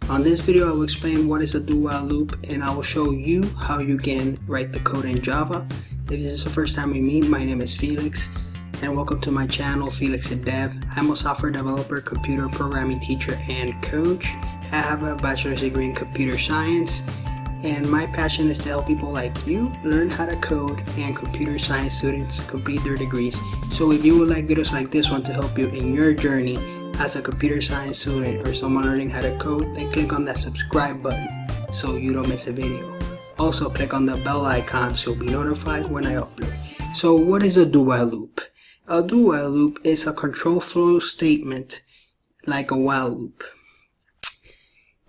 On this video I will explain what is a do while loop, and I will show you how you can write the code in Java. If this is the first time we meet, my name is Felix and welcome to my channel, Felix and Dev. I'm a software developer, computer programming teacher, and coach. I have a bachelor's degree in computer science, and my passion is to help people like you learn how to code and computer science students complete their degrees. So if you would like videos like this one to help you in your journey as a computer science student or someone learning how to code, then click on that subscribe button so you don't miss a video. Also click on the bell icon so you'll be notified when I upload. So what is a do while loop? A do while loop is a control flow statement like a while loop.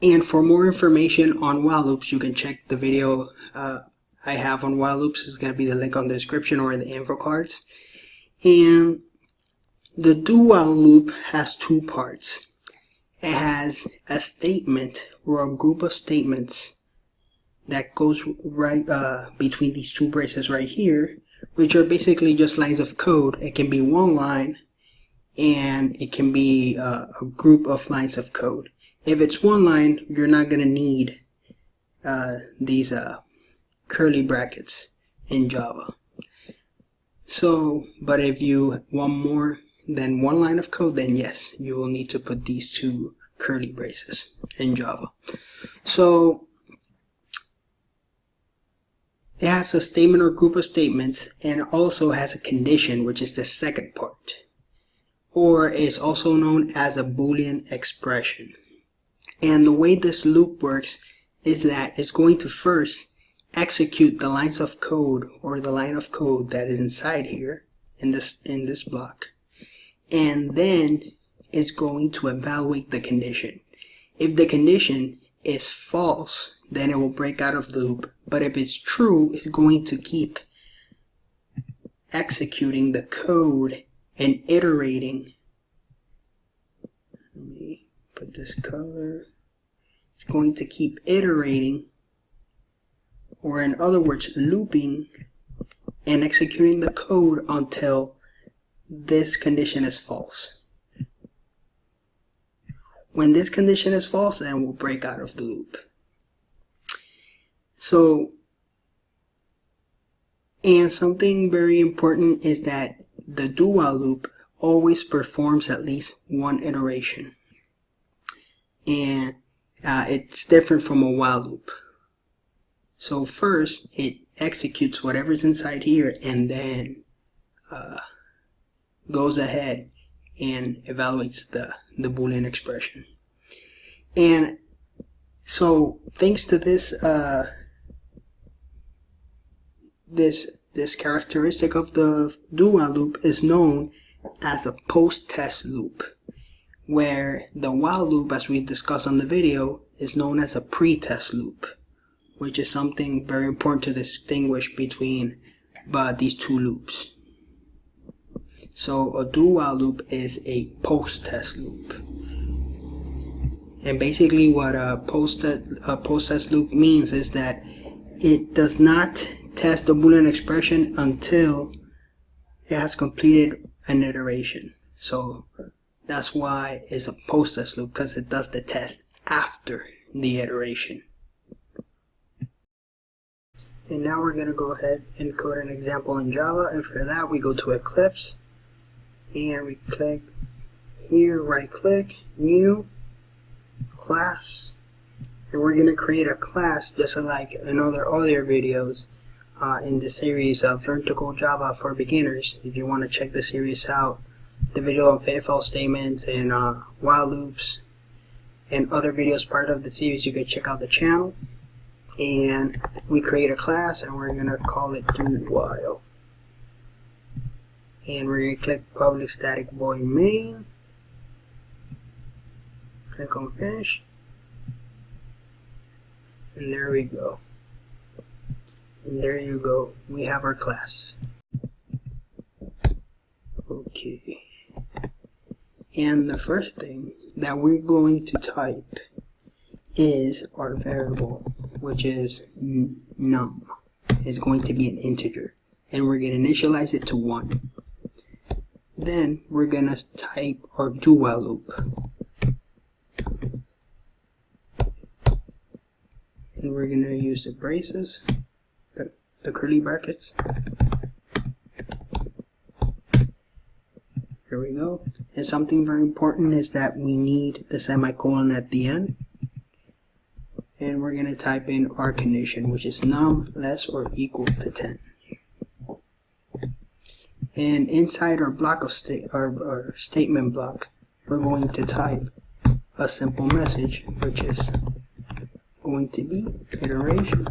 And for more information on while loops, you can check the video I have on while loops. It's going to be the link on the description or in the info cards. And the do while loop has two parts. It has a statement or a group of statements that goes right between these two braces right here, which are basically just lines of code. It can be one line and it can be a group of lines of code. If it's one line, you're not going to need these curly brackets in Java. So, but if you want more than one line of code, then yes, you will need to put these two curly braces in Java. So, it has a statement or group of statements, and also has a condition, which is the second part, or is also known as a Boolean expression. And the way this loop works is that it's going to first execute the lines of code or the line of code that is inside here in this block, and then it's going to evaluate the condition. If the condition is false, then it will break out of the loop, but if it's true, it's going to keep executing the code and iterating. Let me put this color. It's going to keep iterating, or in other words, looping and executing the code until this condition is false. When this condition is false, then we'll break out of the loop. So, and something very important is that the do while loop always performs at least one iteration. And it's different from a while loop. So first, it executes whatever's inside here and then goes ahead and evaluates the Boolean expression. And so thanks to this this characteristic of the do while loop is known as a post-test loop, where the while loop, as we discussed on the video, is known as a pre-test loop, which is something very important to distinguish between these two loops. So a do while loop is a post-test loop. And basically what a post-test loop means is that it does not test the Boolean expression until it has completed an iteration. So that's why it's a post-test loop, because it does the test after the iteration. And now we're going to go ahead and code an example in Java, and for that we go to Eclipse and we click here, right click, new, class, and we're going to create a class just like in other videos in the series of Learn to Code Java for Beginners. If you want to check the series out, the video on if-else statements and while loops and other videos part of the series, you can check out the channel. And we create a class and we're going to call it do while. And we're going to click public static void main. Click on finish. And there we go. And there you go. We have our class. Okay. And the first thing that we're going to type is our variable, which is num. It's going to be an integer, and we're going to initialize it to 1. Then we're going to type our do while loop. and we're going to use the braces, the curly brackets. Here we go. And something very important is that we need the semicolon at the end. And we're going to type in our condition, which is num less or equal to 10. And inside our block of our statement block, we're going to type a simple message, which is going to be iteration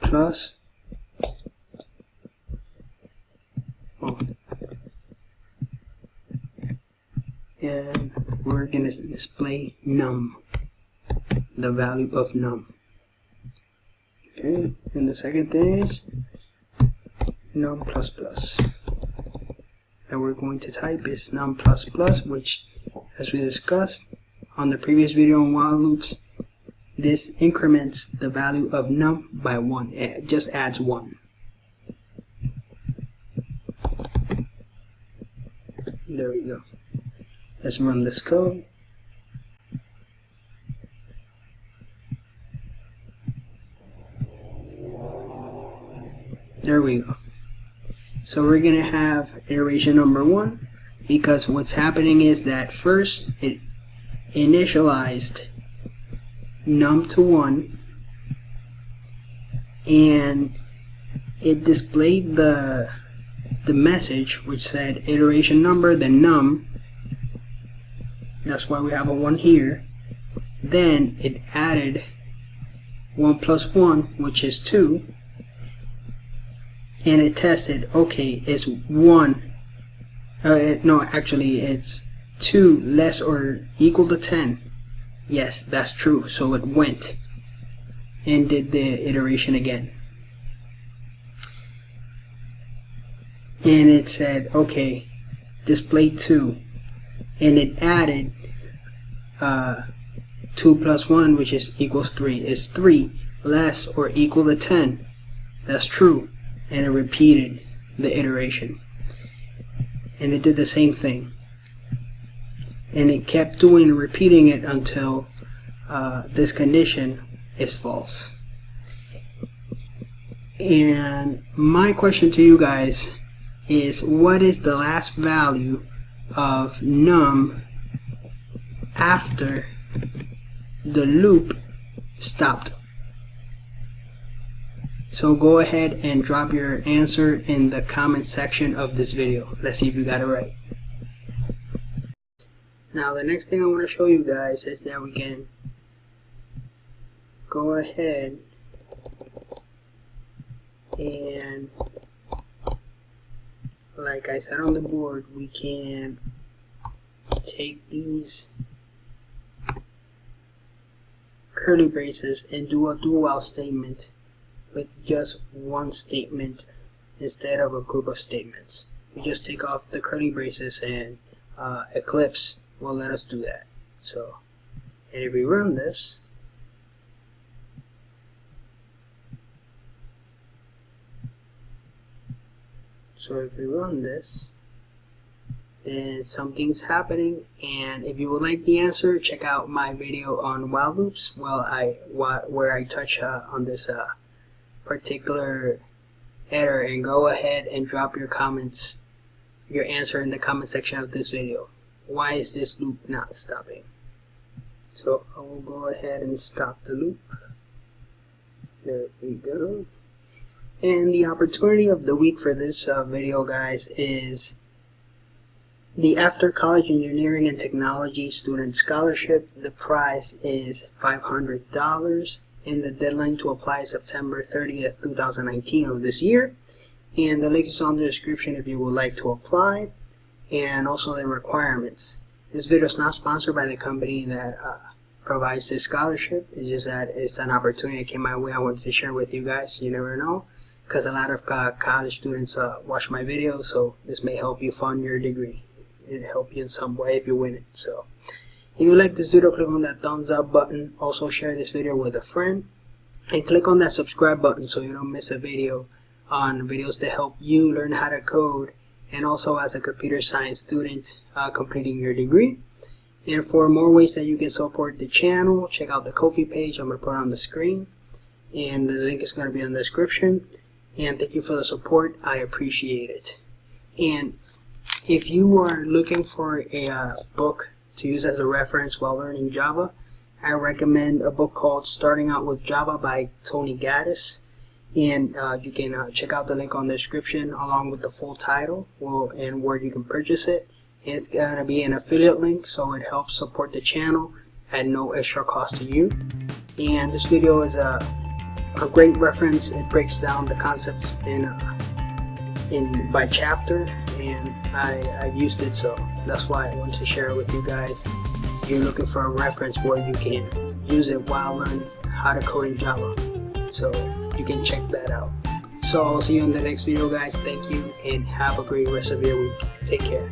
plus and we're going to display num, the value of num. Okay, and the second thing is num plus plus, and we're going to type is num plus plus, which, as we discussed on the previous video on while loops, this increments the value of num by 1. It just adds 1. There we go. Let's run this code. There we go. So we're going to have iteration number 1, because what's happening is that first it initialized num to 1 and it displayed the message which said iteration number, then num. That's why we have a 1 here. Then it added 1 plus 1, which is 2. And it tested, okay, it's 1. No, actually, it's 2 less or equal to 10. Yes, that's true. So it went and did the iteration again. And it said, okay, display 2. And it added 2 plus 1, which is equals 3. Is 3 less or equal to 10? That's true. And it repeated the iteration. And it did the same thing. And it kept repeating it until this condition is false. And my question to you guys is, what is the last value of num after the loop stopped? So go ahead and drop your answer in the comment section of this video. Let's see if you got it right. Now the next thing I want to show you guys is that we can go ahead and, like I said on the board, we can take these curly braces and do a do-while statement with just one statement instead of a group of statements. We just take off the curly braces and Eclipse will let us do that. So, and if we run this, then something's happening. And if you would like the answer, check out my video on while loops, where I touch on this particular error, and go ahead and drop your comments, your answer in the comment section of this video. Why is this loop not stopping? So I will go ahead and stop the loop. There we go. And the opportunity of the week for this video, guys, is the After College Engineering and Technology Student Scholarship. The prize is $500. And the deadline to apply is September 30th, 2019 of this year. And the link is on the description if you would like to apply, and also the requirements. This video is not sponsored by the company that provides this scholarship. It's just that it's an opportunity that came my way. I wanted to share with you guys. You never know, because a lot of college students watch my videos, so this may help you fund your degree. It'll help you in some way if you win it. So if you like this video, click on that thumbs up button. Also share this video with a friend, and click on that subscribe button so you don't miss a video on videos to help you learn how to code, and also as a computer science student completing your degree. And for more ways that you can support the channel, check out the Ko-fi page. I'm going to put it on the screen, and the link is going to be in the description. And thank you for the support. I appreciate it. And if you are looking for a book to use as a reference while learning Java, I recommend a book called Starting Out with Java by Tony Gaddis. And you can check out the link on the description along with the full title and where you can purchase it. And it's going to be an affiliate link, so it helps support the channel at no extra cost to you. And this video is a great reference. It breaks down the concepts by chapter, and I've used it, so that's why I wanted to share it with you guys. If you're looking for a reference where you can use it while learning how to code in Java, so you can check that out. So I'll see you in the next video, guys. Thank you, and have a great rest of your week. Take care.